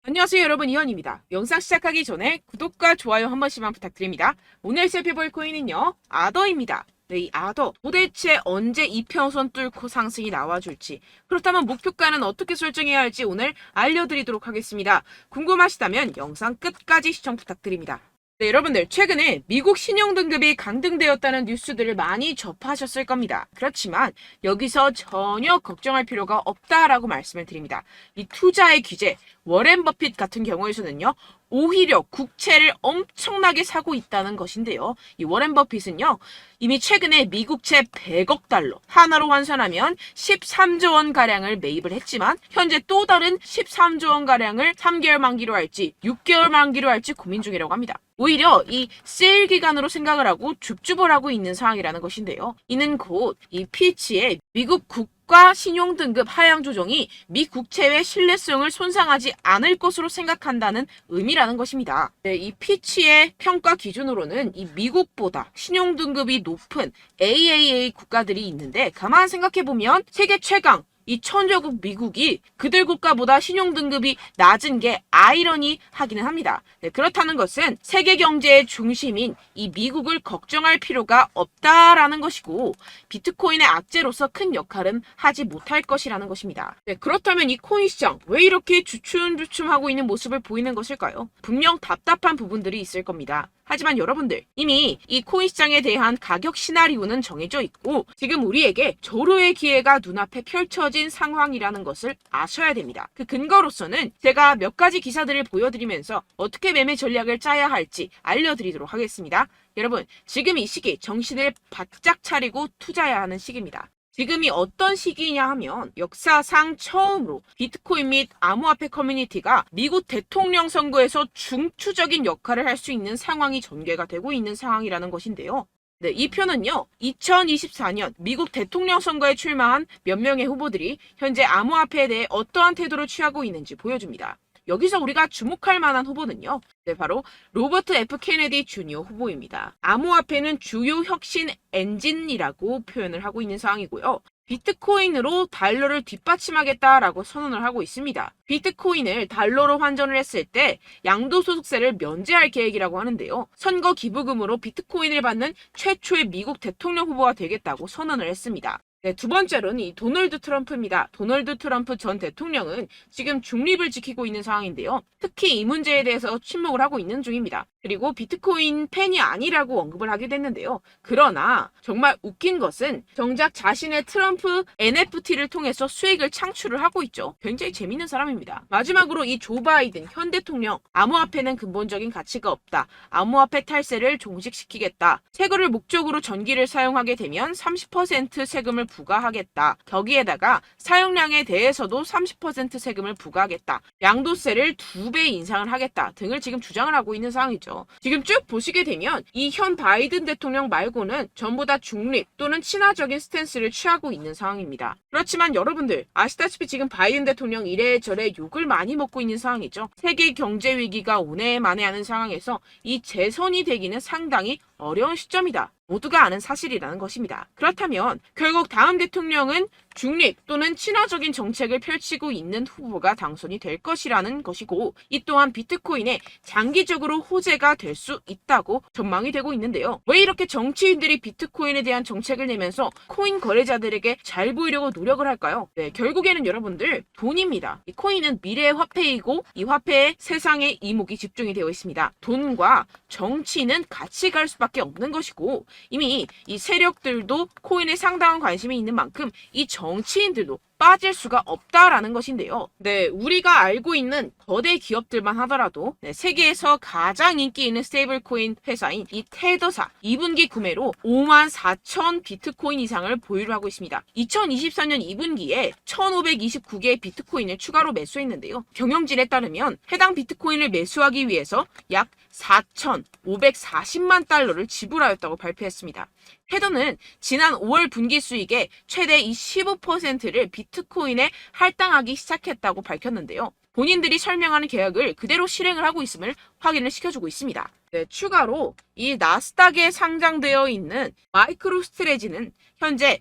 안녕하세요 여러분, 이현입니다. 영상 시작하기 전에 구독과 좋아요 한 번씩만 부탁드립니다. 오늘 살펴볼 코인은요, 아더입니다. 네, 이 아더 도대체 언제 이평선 뚫고 상승이 나와줄지, 그렇다면 목표가는 어떻게 설정해야 할지 오늘 알려드리도록 하겠습니다. 궁금하시다면 영상 끝까지 시청 부탁드립니다. 네, 여러분들 최근에 미국 신용등급이 강등되었다는 뉴스들을 많이 접하셨을 겁니다. 그렇지만 여기서 전혀 걱정할 필요가 없다라고 말씀을 드립니다. 이 투자의 귀재 워렌 버핏 같은 경우에서는요, 오히려 국채를 엄청나게 사고 있다는 것인데요. 이 워렌 버핏은요, 이미 최근에 미국채 100억 달러, 하나로 환산하면 13조 원 가량을 매입을 했지만 현재 또 다른 13조 원 가량을 3개월 만기로 할지 6개월 만기로 할지 고민 중이라고 합니다. 오히려 이 세일 기간으로 생각을 하고 줍줍을 하고 있는 상황이라는 것인데요. 이는 곧 이 피치의 미국 국가 신용등급 하향 조정이 미 국채의 신뢰성을 손상하지 않을 것으로 생각한다는 의미라는 것입니다. 네, 이 피치의 평가 기준으로는 이 미국보다 신용등급이 높은 AAA 국가들이 있는데, 가만 생각해보면 세계 최강 이 천조국 미국이 그들 국가보다 신용등급이 낮은 게 아이러니하기는 합니다. 네, 그렇다는 것은 세계 경제의 중심인 이 미국을 걱정할 필요가 없다라는 것이고, 비트코인의 악재로서 큰 역할은 하지 못할 것이라는 것입니다. 네, 그렇다면 이 코인 시장 왜 이렇게 주춤주춤하고 있는 모습을 보이는 것일까요? 분명 답답한 부분들이 있을 겁니다. 하지만 여러분들, 이미 이 코인 시장에 대한 가격 시나리오는 정해져 있고 지금 우리에게 절호의 기회가 눈앞에 펼쳐진 상황이라는 것을 아셔야 됩니다. 그 근거로서는 제가 몇 가지 기사들을 보여드리면서 어떻게 매매 전략을 짜야 할지 알려드리도록 하겠습니다. 여러분, 지금 이 시기 정신을 바짝 차리고 투자해야 하는 시기입니다. 지금이 어떤 시기냐 하면 역사상 처음으로 비트코인 및 암호화폐 커뮤니티가 미국 대통령 선거에서 중추적인 역할을 할 수 있는 상황이 전개가 되고 있는 상황이라는 것인데요. 네, 이 표는요, 2024년 미국 대통령 선거에 출마한 몇 명의 후보들이 현재 암호화폐에 대해 어떠한 태도를 취하고 있는지 보여줍니다. 여기서 우리가 주목할 만한 후보는요, 네, 바로 로버트 F 케네디 주니어 후보입니다. 암호화폐는 주요 혁신 엔진이라고 표현을 하고 있는 상황이고요. 비트코인으로 달러를 뒷받침하겠다라고 선언을 하고 있습니다. 비트코인을 달러로 환전을 했을 때 양도소득세를 면제할 계획이라고 하는데요. 선거 기부금으로 비트코인을 받는 최초의 미국 대통령 후보가 되겠다고 선언을 했습니다. 네, 두 번째로는 이 도널드 트럼프입니다. 도널드 트럼프 전 대통령은 지금 중립을 지키고 있는 상황인데요. 특히 이 문제에 대해서 침묵을 하고 있는 중입니다. 그리고 비트코인 팬이 아니라고 언급을 하게 됐는데요. 그러나 정말 웃긴 것은 정작 자신의 트럼프 NFT를 통해서 수익을 창출을 하고 있죠. 굉장히 재밌는 사람입니다. 마지막으로 이 조 바이든 현 대통령, 암호화폐는 근본적인 가치가 없다. 암호화폐 탈세를 종식시키겠다. 세금을 목적으로 전기를 사용하게 되면 30% 세금을 부과하겠다. 거기에다가 사용량에 대해서도 30% 세금을 부과하겠다. 양도세를 2배 인상을 하겠다 등을 지금 주장을 하고 있는 상황이죠. 지금 쭉 보시게 되면 이 현 바이든 대통령 말고는 전부 다 중립 또는 친화적인 스탠스를 취하고 있는 상황입니다. 그렇지만 여러분들 아시다시피 지금 바이든 대통령 이래저래 욕을 많이 먹고 있는 상황이죠. 세계 경제 위기가 오네 만에 하는 상황에서 이 재선이 되기는 상당히 어려운 시점이다. 모두가 아는 사실이라는 것입니다. 그렇다면 결국 다음 대통령은 중립 또는 친화적인 정책을 펼치고 있는 후보가 당선이 될 것이라는 것이고, 이 또한 비트코인에 장기적으로 호재가 될 수 있다고 전망이 되고 있는데요. 왜 이렇게 정치인들이 비트코인에 대한 정책을 내면서 코인 거래자들에게 잘 보이려고 노력을 할까요? 네, 결국에는 여러분들 돈입니다. 이 코인은 미래의 화폐이고 이 화폐에 세상의 이목이 집중이 되어 있습니다. 돈과 정치는 같이 갈 수밖에 없는 것이고, 이미 이 세력들도 코인에 상당한 관심이 있는 만큼 이 정치인들도 빠질 수가 없다라는 것인데요. 네, 우리가 알고 있는 거대 기업들만 하더라도 세계에서 가장 인기 있는 스테이블 코인 회사인 이 테더사 2분기 구매로 54,000 비트코인 이상을 보유를 하고 있습니다. 2024년 2분기에 1,529개의 비트코인을 추가로 매수했는데요. 경영진에 따르면 해당 비트코인을 매수하기 위해서 약 4,540만 달러를 지불하였다고 발표했습니다. 테더는 지난 5월 분기 수익의 최대 15%를 비트코인에 할당하기 시작했다고 밝혔는데요. 본인들이 설명하는 계약을 그대로 실행을 하고 있음을 확인을 시켜주고 있습니다. 네, 추가로 이 나스닥에 상장되어 있는 마이크로스트레지는 현재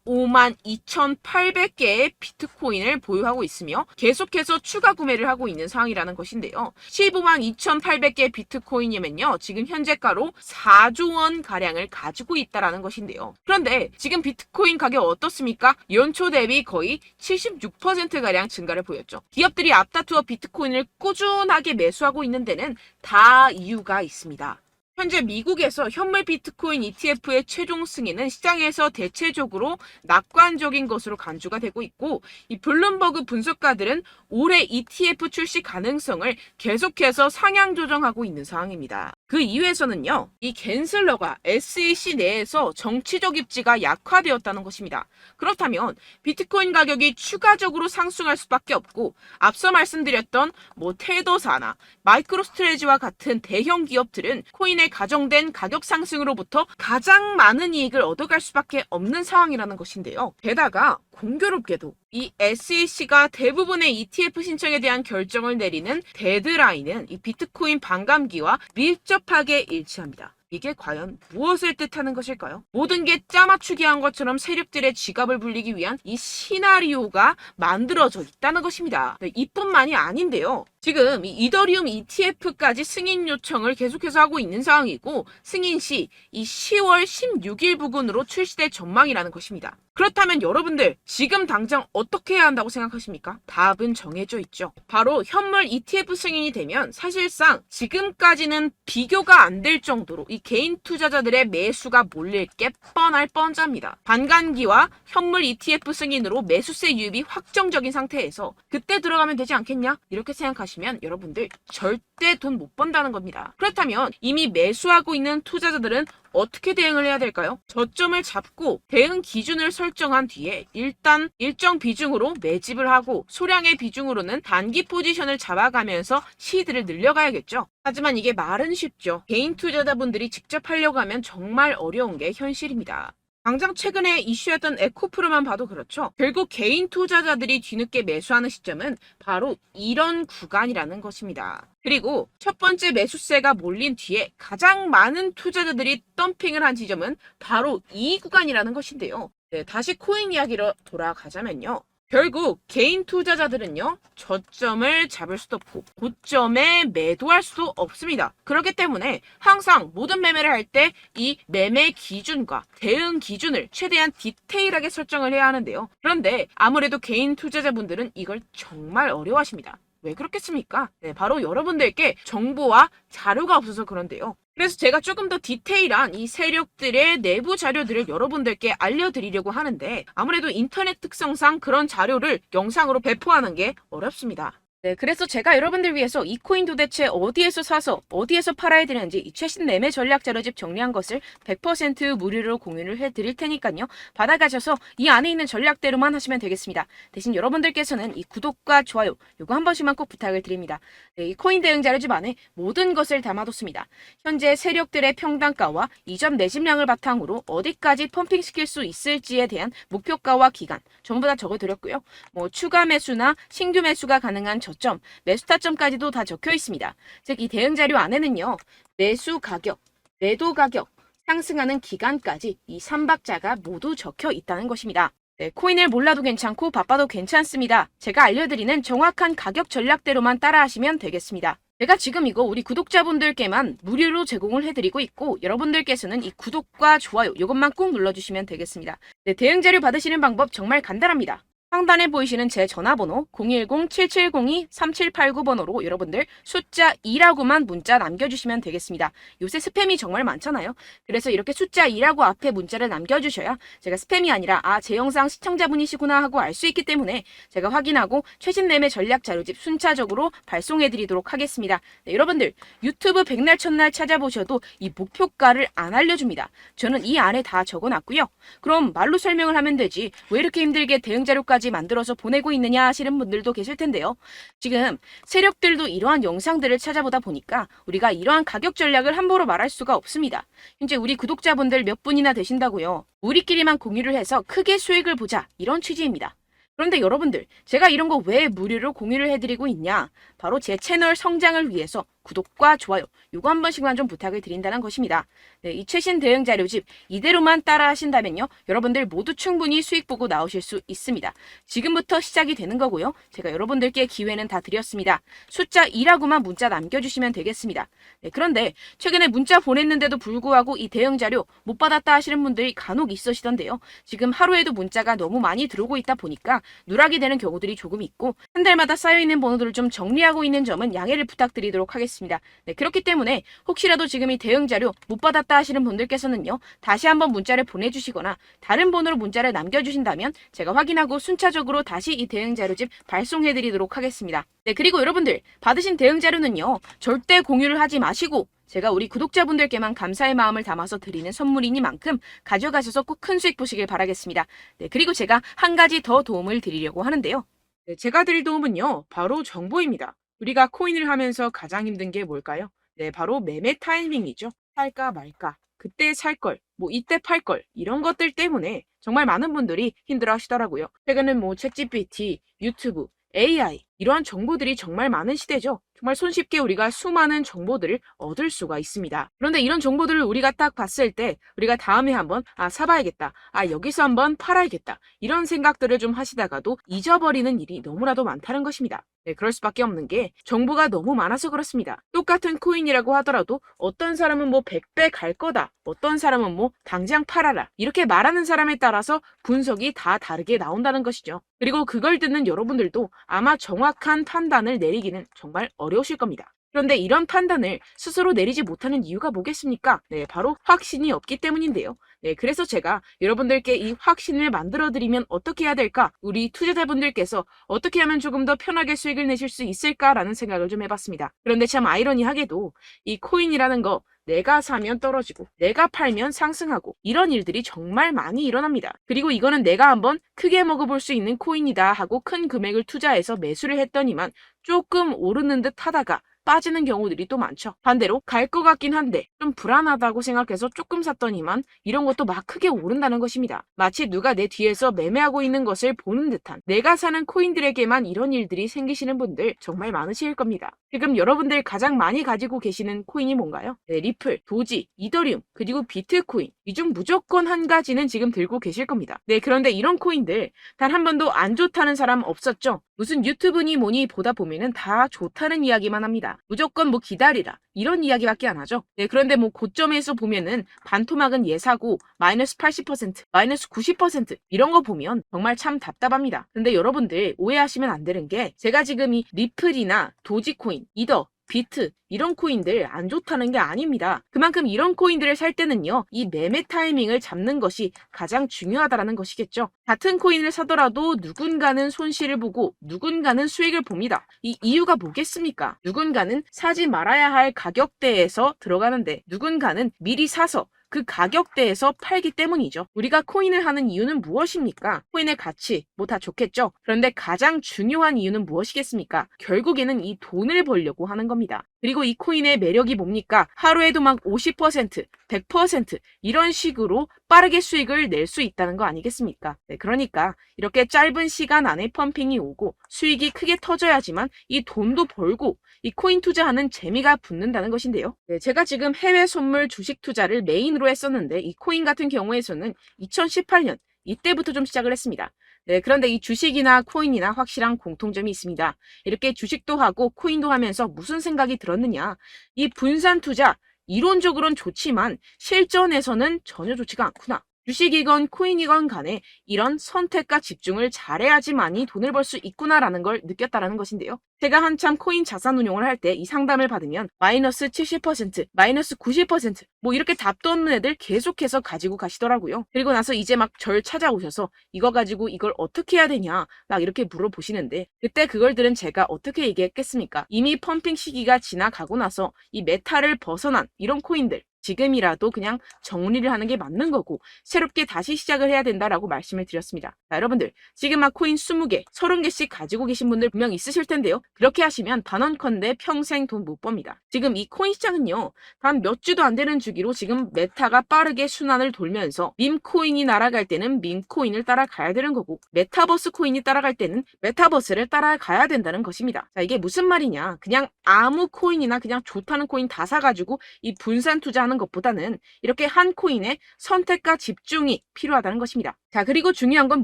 15만 2,800개의 비트코인을 보유하고 있으며 계속해서 추가 구매를 하고 있는 상황이라는 것인데요. 15만 2,800개 비트코인이면요. 지금 현재가로 4조 원 가량을 가지고 있다라는 것인데요. 그런데 지금 비트코인 가격 어떻습니까? 연초 대비 거의 76%가량 증가를 보였죠. 기업들이 앞다투어 비트코인을 꾸준하게 매수하고 있는 데는 다 이유가 있습니다. 현재 미국에서 현물 비트코인 ETF의 최종 승인은 시장에서 대체적으로 낙관적인 것으로 간주가 되고 있고, 이 블룸버그 분석가들은 올해 ETF 출시 가능성을 계속해서 상향 조정하고 있는 상황입니다. 그 이유에서는요, 이 갠슬러가 SEC 내에서 정치적 입지가 약화되었다는 것입니다. 그렇다면 비트코인 가격이 추가적으로 상승할 수밖에 없고, 앞서 말씀드렸던 테더사나 마이크로스트레지와 같은 대형 기업들은 코인의 가정된 가격 상승으로부터 가장 많은 이익을 얻어갈 수밖에 없는 상황이라는 것인데요. 게다가 공교롭게도 이 SEC가 대부분의 ETF 신청에 대한 결정을 내리는 데드라인은 이 비트코인 반감기와 밀접하게 일치합니다. 이게 과연 무엇을 뜻하는 것일까요? 모든 게 짜맞추기 한 것처럼 세력들의 지갑을 불리기 위한 이 시나리오가 만들어져 있다는 것입니다. 네, 이뿐만이 아닌데요. 지금 이 이더리움 ETF까지 승인 요청을 계속해서 하고 있는 상황이고, 승인 시 이 10월 16일 부근으로 출시될 전망이라는 것입니다. 그렇다면 여러분들 지금 당장 어떻게 해야 한다고 생각하십니까? 답은 정해져 있죠. 바로 현물 ETF 승인이 되면 사실상 지금까지는 비교가 안 될 정도로 이 개인 투자자들의 매수가 몰릴 게 뻔할 뻔잡니다. 반감기와 현물 ETF 승인으로 매수세 유입이 확정적인 상태에서 그때 들어가면 되지 않겠냐? 이렇게 생각하시면 여러분들 절대 돈 못 번다는 겁니다. 그렇다면 이미 매수하고 있는 투자자들은 어떻게 대응을 해야 될까요? 저점을 잡고 대응 기준을 설정한 뒤에 일단 일정 비중으로 매집을 하고 소량의 비중으로는 단기 포지션을 잡아가면서 시드를 늘려가야겠죠. 하지만 이게 말은 쉽죠. 개인 투자자분들이 직접 하려고 하면 정말 어려운 게 현실입니다. 당장 최근에 이슈였던 에코프로만 봐도 그렇죠. 결국 개인 투자자들이 뒤늦게 매수하는 시점은 바로 이런 구간이라는 것입니다. 그리고 첫 번째 매수세가 몰린 뒤에 가장 많은 투자자들이 덤핑을 한 지점은 바로 이 구간이라는 것인데요. 네, 다시 코인 이야기로 돌아가자면요. 결국 개인 투자자들은요, 저점을 잡을 수도 없고 고점에 매도할 수도 없습니다. 그렇기 때문에 항상 모든 매매를 할 때 이 매매 기준과 대응 기준을 최대한 디테일하게 설정을 해야 하는데요. 그런데 아무래도 개인 투자자분들은 이걸 정말 어려워하십니다. 왜 그렇겠습니까? 네, 바로 여러분들께 정보와 자료가 없어서 그런데요. 그래서 제가 조금 더 디테일한 이 세력들의 내부 자료들을 여러분들께 알려드리려고 하는데, 아무래도 인터넷 특성상 그런 자료를 영상으로 배포하는 게 어렵습니다. 네, 그래서 제가 여러분들 위해서 이 코인 도대체 어디에서 사서 어디에서 팔아야 되는지 이 최신 매매 전략 자료집 정리한 것을 100% 무료로 공유를 해드릴 테니까요. 받아가셔서 이 안에 있는 전략대로만 하시면 되겠습니다. 대신 여러분들께서는 이 구독과 좋아요 요거 한 번씩만 꼭 부탁을 드립니다. 네, 이 코인 대응 자료집 안에 모든 것을 담아뒀습니다. 현재 세력들의 평단가와 이점 내집량을 바탕으로 어디까지 펌핑시킬 수 있을지에 대한 목표가와 기간 전부 다 적어드렸고요. 추가 매수나 신규 매수가 가능한 저점, 매수 타점까지도 다 적혀 있습니다. 즉, 이 대응 자료 안에는요, 매수 가격, 매도 가격, 상승하는 기간까지 이 3박자가 모두 적혀 있다는 것입니다. 네, 코인을 몰라도 괜찮고 바빠도 괜찮습니다. 제가 알려드리는 정확한 가격 전략대로만 따라하시면 되겠습니다. 제가 지금 이거 우리 구독자분들께만 무료로 제공을 해드리고 있고, 여러분들께서는 이 구독과 좋아요 이것만 꼭 눌러주시면 되겠습니다. 네, 대응 자료 받으시는 방법 정말 간단합니다. 상단에 보이시는 제 전화번호 010-7702-3789번호로 여러분들 숫자 2라고만 문자 남겨주시면 되겠습니다. 요새 스팸이 정말 많잖아요. 그래서 이렇게 숫자 2라고 앞에 문자를 남겨주셔야 제가 스팸이 아니라 제 영상 시청자분이시구나 하고 알 수 있기 때문에 제가 확인하고 최신 매매 전략 자료집 순차적으로 발송해드리도록 하겠습니다. 네, 여러분들 유튜브 백날 첫날 찾아보셔도 이 목표가를 안 알려줍니다. 저는 이 안에 다 적어놨고요. 그럼 말로 설명을 하면 되지 왜 이렇게 힘들게 대응 자료까지 만들어서 보내고 있느냐 하시는 분들도 계실 텐데요. 지금 세력들도 이러한 영상들을 찾아보다 보니까 우리가 이러한 가격 전략을 함부로 말할 수가 없습니다. 현재 우리 구독자분들 몇 분이나 되신다고요. 우리끼리만 공유를 해서 크게 수익을 보자 이런 취지입니다. 그런데 여러분들 제가 이런 거 왜 무료로 공유를 해드리고 있냐? 바로 제 채널 성장을 위해서 구독과 좋아요 요거 한 번씩만 좀 부탁을 드린다는 것입니다. 네, 이 최신 대응 자료집 이대로만 따라 하신다면요. 여러분들 모두 충분히 수익 보고 나오실 수 있습니다. 지금부터 시작이 되는 거고요. 제가 여러분들께 기회는 다 드렸습니다. 숫자 2라고만 문자 남겨주시면 되겠습니다. 네, 그런데 최근에 문자 보냈는데도 불구하고 이 대응 자료 못 받았다 하시는 분들이 간혹 있으시던데요. 지금 하루에도 문자가 너무 많이 들어오고 있다 보니까 누락이 되는 경우들이 조금 있고 한 달마다 쌓여있는 번호들을 좀 정리하고 있는 점은 양해를 부탁드리도록 하겠습니다. 네, 그렇기 때문에 혹시라도 지금 이 대응 자료 못 받았다 하시는 분들께서는요. 다시 한번 문자를 보내주시거나 다른 번호로 문자를 남겨주신다면 제가 확인하고 순차적으로 다시 이 대응 자료집 발송해드리도록 하겠습니다. 네, 그리고 여러분들 받으신 대응 자료는요. 절대 공유를 하지 마시고 제가 우리 구독자분들께만 감사의 마음을 담아서 드리는 선물이니만큼 가져가셔서 꼭 큰 수익 보시길 바라겠습니다. 네, 그리고 제가 한 가지 더 도움을 드리려고 하는데요. 네, 제가 드릴 도움은요. 바로 정보입니다. 우리가 코인을 하면서 가장 힘든 게 뭘까요? 네, 바로 매매 타이밍이죠. 살까 말까, 그때 살 걸, 뭐 이때 팔 걸, 이런 것들 때문에 정말 많은 분들이 힘들어 하시더라고요. 최근은 뭐 챗GPT, 유튜브, AI 이러한 정보들이 정말 많은 시대죠. 정말 손쉽게 우리가 수많은 정보들을 얻을 수가 있습니다. 그런데 이런 정보들을 우리가 딱 봤을 때 우리가 다음에 한번 사봐야겠다. 여기서 한번 팔아야겠다. 이런 생각들을 좀 하시다가도 잊어버리는 일이 너무나도 많다는 것입니다. 네, 그럴 수밖에 없는 게 정보가 너무 많아서 그렇습니다. 똑같은 코인이라고 하더라도 어떤 사람은 뭐 100배 갈 거다. 어떤 사람은 뭐 당장 팔아라. 이렇게 말하는 사람에 따라서 분석이 다 다르게 나온다는 것이죠. 그리고 그걸 듣는 여러분들도 아마 정확한 판단을 내리기는 정말 어려우실 겁니다. 그런데 이런 판단을 스스로 내리지 못하는 이유가 뭐겠습니까? 네, 바로 확신이 없기 때문인데요. 네, 그래서 제가 여러분들께 이 확신을 만들어드리면 어떻게 해야 될까? 우리 투자자분들께서 어떻게 하면 조금 더 편하게 수익을 내실 수 있을까라는 생각을 좀 해봤습니다. 그런데 참 아이러니하게도 이 코인이라는 거 내가 사면 떨어지고 내가 팔면 상승하고 이런 일들이 정말 많이 일어납니다. 그리고 이거는 내가 한번 크게 먹어볼 수 있는 코인이다 하고 큰 금액을 투자해서 매수를 했더니만 조금 오르는 듯 하다가 빠지는 경우들이 또 많죠. 반대로 갈 것 같긴 한데 좀 불안하다고 생각해서 조금 샀더니만 이런 것도 막 크게 오른다는 것입니다. 마치 누가 내 뒤에서 매매하고 있는 것을 보는 듯한 내가 사는 코인들에게만 이런 일들이 생기시는 분들 정말 많으실 겁니다. 지금 여러분들 가장 많이 가지고 계시는 코인이 뭔가요? 네, 리플, 도지, 이더리움, 그리고 비트코인 이 중 무조건 한 가지는 지금 들고 계실 겁니다. 네, 그런데 이런 코인들 단 한 번도 안 좋다는 사람 없었죠? 무슨 유튜브니 뭐니 보다 보면은 다 좋다는 이야기만 합니다. 무조건 뭐 기다리라 이런 이야기밖에 안 하죠. 네, 그런데 뭐 고점에서 보면은 반토막은 예사고 마이너스 80%, 마이너스 90% 이런 거 보면 정말 참 답답합니다. 근데 여러분들 오해하시면 안 되는 게 제가 지금 이 리플이나 도지코인, 이더, 비트 이런 코인들 안 좋다는 게 아닙니다. 그만큼 이런 코인들을 살 때는요. 이 매매 타이밍을 잡는 것이 가장 중요하다는 것이겠죠. 같은 코인을 사더라도 누군가는 손실을 보고 누군가는 수익을 봅니다. 이 이유가 뭐겠습니까? 누군가는 사지 말아야 할 가격대에서 들어가는데 누군가는 미리 사서 그 가격대에서 팔기 때문이죠. 우리가 코인을 하는 이유는 무엇입니까? 코인의 가치, 뭐 다 좋겠죠? 그런데 가장 중요한 이유는 무엇이겠습니까? 결국에는 이 돈을 벌려고 하는 겁니다. 그리고 이 코인의 매력이 뭡니까? 하루에도 막 50%, 100% 이런 식으로 빠르게 수익을 낼 수 있다는 거 아니겠습니까? 네, 그러니까 이렇게 짧은 시간 안에 펌핑이 오고 수익이 크게 터져야지만 이 돈도 벌고 이 코인 투자하는 재미가 붙는다는 것인데요. 네, 제가 지금 해외 선물 주식 투자를 메인으로 했었는데 이 코인 같은 경우에서는 2018년 이때부터 좀 시작을 했습니다. 네, 그런데 이 주식이나 코인이나 확실한 공통점이 있습니다. 이렇게 주식도 하고 코인도 하면서 무슨 생각이 들었느냐. 이 분산 투자, 이론적으로는 좋지만 실전에서는 전혀 좋지가 않구나. 주식이건 코인이건 간에 이런 선택과 집중을 잘해야지만이 돈을 벌 수 있구나라는 걸 느꼈다라는 것인데요. 제가 한참 코인 자산 운용을 할 때 이 상담을 받으면 마이너스 70%, 마이너스 90%, 뭐 이렇게 답도 없는 애들 계속해서 가지고 가시더라고요. 그리고 나서 이제 막 절 찾아오셔서 이거 가지고 이걸 어떻게 해야 되냐 막 이렇게 물어보시는데 그때 그걸 들은 제가 어떻게 얘기했겠습니까? 이미 펌핑 시기가 지나가고 나서 이 메타를 벗어난 이런 코인들 지금이라도 그냥 정리를 하는 게 맞는 거고 새롭게 다시 시작을 해야 된다라고 말씀을 드렸습니다. 자, 여러분들 지금 막 코인 20개, 30개씩 가지고 계신 분들 분명 있으실 텐데요. 그렇게 하시면 단언컨대 평생 돈 못 법니다. 지금 이 코인 시장은요. 단 몇 주도 안 되는 주기로 지금 메타가 빠르게 순환을 돌면서 밈코인이 날아갈 때는 밈코인을 따라가야 되는 거고 메타버스 코인이 따라갈 때는 메타버스를 따라가야 된다는 것입니다. 자, 이게 무슨 말이냐. 그냥 아무 코인이나 그냥 좋다는 코인 다 사가지고 이 분산 투자하는 것보다는 이렇게 한 코인에 선택과 집중이 필요하다는 것입니다. 자, 그리고 중요한 건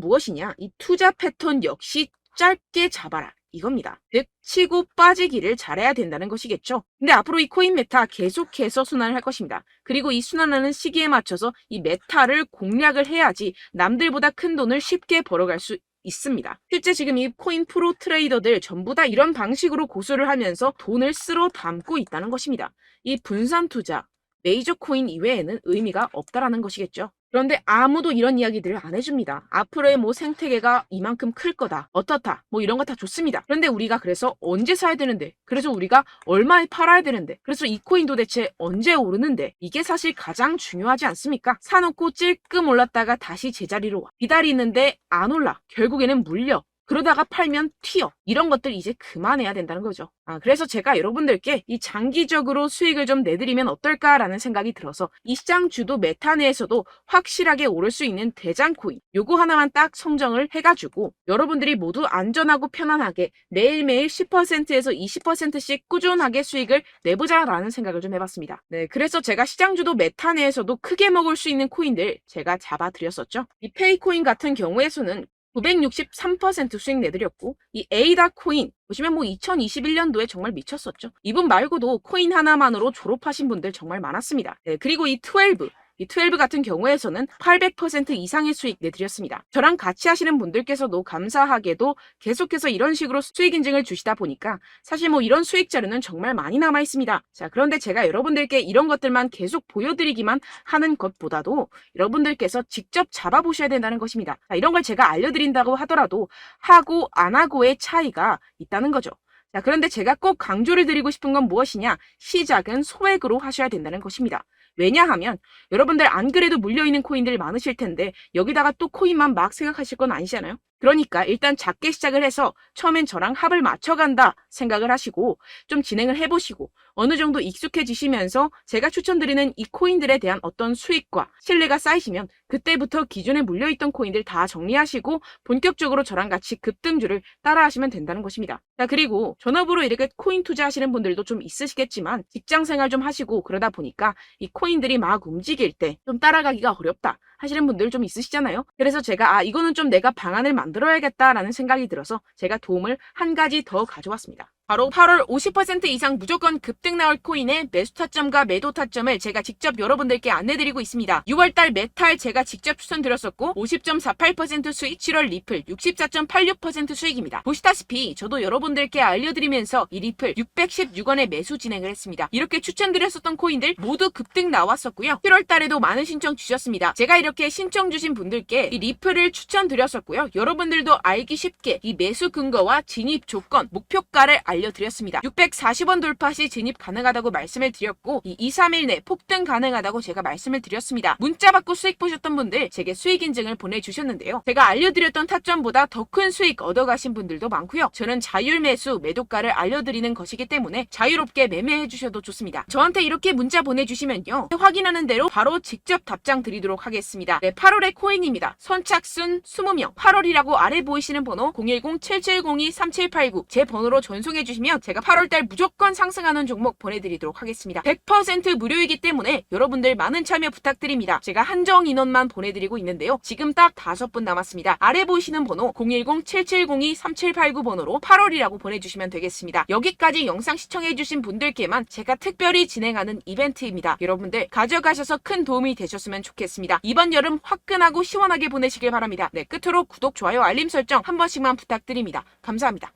무엇이냐. 이 투자 패턴 역시 짧게 잡아라. 이겁니다. 즉 치고 빠지기를 잘해야 된다는 것이겠죠. 근데 앞으로 이 코인 메타 계속해서 순환을 할 것입니다. 그리고 이 순환하는 시기에 맞춰서 이 메타를 공략을 해야지 남들보다 큰 돈을 쉽게 벌어갈 수 있습니다. 실제 지금 이 코인 프로 트레이더들 전부 다 이런 방식으로 고수를 하면서 돈을 쓸어 담고 있다는 것입니다. 이 분산 투자, 메이저 코인 이외에는 의미가 없다라는 것이겠죠. 그런데 아무도 이런 이야기들을 안 해줍니다. 앞으로의 뭐 생태계가 이만큼 클 거다. 어떻다. 뭐 이런 거 다 좋습니다. 그런데 우리가 그래서 언제 사야 되는데? 그래서 우리가 얼마에 팔아야 되는데? 그래서 이 코인 도대체 언제 오르는데? 이게 사실 가장 중요하지 않습니까? 사놓고 찔끔 올랐다가 다시 제자리로 와. 기다리는데 안 올라. 결국에는 물려. 그러다가 팔면 튀어. 이런 것들 이제 그만해야 된다는 거죠. 그래서 제가 여러분들께 이 장기적으로 수익을 좀 내드리면 어떨까라는 생각이 들어서 이 시장 주도 메타 내에서도 확실하게 오를 수 있는 대장 코인 요거 하나만 딱 선정을 해가지고 여러분들이 모두 안전하고 편안하게 매일매일 10%에서 20%씩 꾸준하게 수익을 내보자라는 생각을 좀 해봤습니다. 네, 그래서 제가 시장 주도 메타 내에서도 크게 먹을 수 있는 코인들 제가 잡아드렸었죠. 이 페이코인 같은 경우에서는 963% 수익 내드렸고 이 에이다 코인 보시면 뭐 2021년도에 정말 미쳤었죠. 이분 말고도 코인 하나만으로 졸업하신 분들 정말 많았습니다. 네, 그리고 이 12 같은 경우에서는 800% 이상의 수익 내드렸습니다. 저랑 같이 하시는 분들께서도 감사하게도 계속해서 이런 식으로 수익 인증을 주시다 보니까 사실 뭐 이런 수익 자료는 정말 많이 남아 있습니다. 자, 그런데 제가 여러분들께 이런 것들만 계속 보여드리기만 하는 것보다도 여러분들께서 직접 잡아보셔야 된다는 것입니다. 자, 이런 걸 제가 알려드린다고 하더라도 하고 안 하고의 차이가 있다는 거죠. 자, 그런데 제가 꼭 강조를 드리고 싶은 건 무엇이냐? 시작은 소액으로 하셔야 된다는 것입니다. 왜냐하면 여러분들 안 그래도 물려있는 코인들 많으실 텐데 여기다가 또 코인만 막 생각하실 건 아니잖아요. 그러니까 일단 작게 시작을 해서 처음엔 저랑 합을 맞춰간다 생각을 하시고 좀 진행을 해보시고 어느 정도 익숙해지시면서 제가 추천드리는 이 코인들에 대한 어떤 수익과 신뢰가 쌓이시면 그때부터 기존에 물려있던 코인들 다 정리하시고 본격적으로 저랑 같이 급등주를 따라하시면 된다는 것입니다. 자, 그리고 전업으로 이렇게 코인 투자하시는 분들도 좀 있으시겠지만 직장생활 좀 하시고 그러다 보니까 이 코인들이 막 움직일 때 좀 따라가기가 어렵다 하시는 분들 좀 있으시잖아요. 그래서 제가 이거는 좀 내가 방안을 만들어야겠다라는 생각이 들어서 제가 도움을 한 가지 더 가져왔습니다. 바로 8월 50% 이상 무조건 급등 나올 코인의 매수 타점과 매도 타점을 제가 직접 여러분들께 안내드리고 있습니다. 6월달 메탈 제가 직접 추천드렸었고 50.48% 수익, 7월 리플 64.86% 수익입니다. 보시다시피 저도 여러분들께 알려드리면서 이 리플 616원에 매수 진행을 했습니다. 이렇게 추천드렸었던 코인들 모두 급등 나왔었고요. 7월달에도 많은 신청 주셨습니다. 제가 이렇게 신청 주신 분들께 이 리플을 추천드렸었고요. 여러분들도 알기 쉽게 이 매수 근거와 진입 조건, 목표가를 알려드렸습니다. 640원 돌파 시 진입 가능하다고 말씀을 드렸고 이 2-3일 내 폭등 가능하다고 제가 말씀을 드렸습니다. 문자 받고 수익 보셨던 분들 제게 수익 인증을 보내주셨는데요. 제가 알려드렸던 타점보다 더 큰 수익 얻어가신 분들도 많고요. 저는 자율 매수 매도가를 알려드리는 것이기 때문에 자유롭게 매매해 주셔도 좋습니다. 저한테 이렇게 문자 보내주시면요. 확인하는 대로 바로 직접 답장 드리도록 하겠습니다. 네, 8월의 코인입니다. 선착순 20명 8월이라고 아래 보이시는 번호 010-7702-3789 제 번호로 전송해 주시면 제가 8월달 무조건 상승하는 종목 보내드리도록 하겠습니다. 100% 무료이기 때문에 여러분들 많은 참여 부탁드립니다. 제가 한정 인원만 보내드리고 있는데요. 지금 딱 5분 남았습니다. 아래 보이시는 번호 010-7702-3789 번호로 8월이라고 보내주시면 되겠습니다. 여기까지 영상 시청해주신 분들께만 제가 특별히 진행하는 이벤트입니다. 여러분들 가져가셔서 큰 도움이 되셨으면 좋겠습니다. 이번 여름 화끈하고 시원하게 보내시길 바랍니다. 네, 끝으로 구독, 좋아요, 알림 설정 한 번씩만 부탁드립니다. 감사합니다.